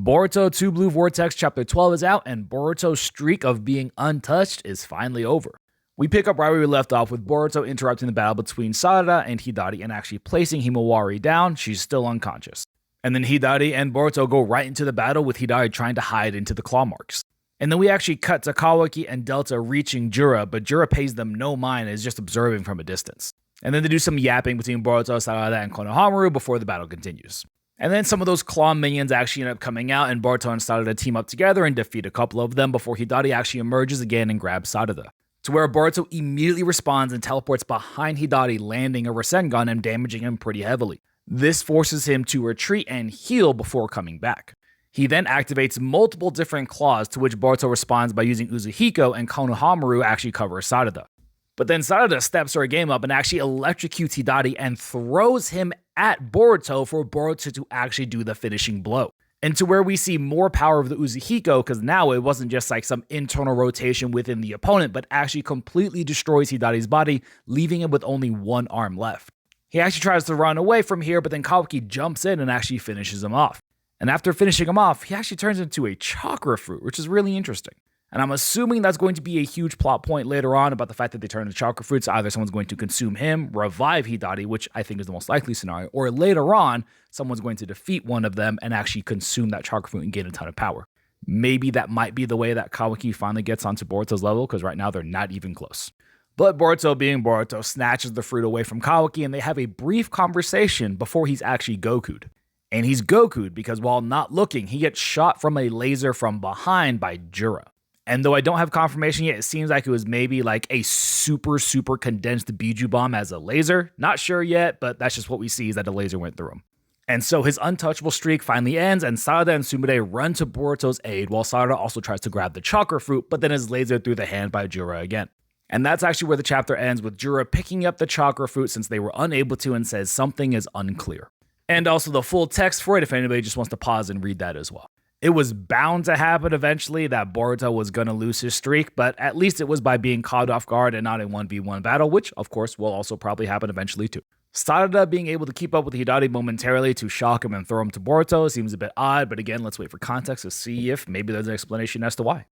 Boruto Two Blue Vortex Chapter 12 is out, and Boruto's streak of being untouched is finally over. We pick up right where we left off with Boruto interrupting the battle between Sarada and Hidari and actually placing Himawari down. She's still unconscious. And then Hidari and Boruto go right into the battle with Hidari trying to hide into the claw marks. And then we actually cut to Kawaki and Delta reaching Jura, but Jura pays them no mind and is just observing from a distance. And then they do some yapping between Boruto, Sarada, and Konohamaru before the battle continues. And then some of those claw minions actually end up coming out, and Boruto and Sarada team up together and defeat a couple of them before Hidari actually emerges again and grabs Sarada. To where Boruto immediately responds and teleports behind Hidari, landing a Rasengan and damaging him pretty heavily. This forces him to retreat and heal before coming back. He then activates multiple different claws, to which Boruto responds by using Uzuhiko, and Konohamaru actually covers Sarada. But then Sarada steps her game up and actually electrocutes Hidari and throws him at Boruto for Boruto to actually do the finishing blow. And to where we see more power of the Uzuhiko, because now it wasn't just like some internal rotation within the opponent, but actually completely destroys Hidari's body, leaving him with only one arm left. He actually tries to run away from here, but then Kawaki jumps in and actually finishes him off. And after finishing him off, he actually turns into a chakra fruit, which is really interesting. And I'm assuming that's going to be a huge plot point later on about the fact that they turn into chakra fruits. Either someone's going to consume him, revive Hidari, which I think is the most likely scenario, or later on, someone's going to defeat one of them and actually consume that chakra fruit and gain a ton of power. Maybe that might be the way that Kawaki finally gets onto Boruto's level, because right now they're not even close. But Boruto, being Boruto, snatches the fruit away from Kawaki, and they have a brief conversation before he's actually Goku'd. And he's Goku'd because while not looking, he gets shot from a laser from behind by Jura. And though I don't have confirmation yet, it seems like it was maybe like a super condensed Biju bomb as a laser. Not sure yet, but that's just what we see, is that the laser went through him. And so his untouchable streak finally ends, and Sarada and Sumire run to Boruto's aid, while Sarada also tries to grab the chakra fruit, but then is lasered through the hand by Jura again. And that's actually where the chapter ends, with Jura picking up the chakra fruit since they were unable to, and says something is unclear. And also the full text for it if anybody just wants to pause and read that as well. It was bound to happen eventually that Boruto was going to lose his streak, but at least it was by being caught off guard and not a 1v1 battle, which of course will also probably happen eventually too. Sarada being able to keep up with Hidari momentarily to shock him and throw him to Boruto seems a bit odd, but again, let's wait for context to see if maybe there's an explanation as to why.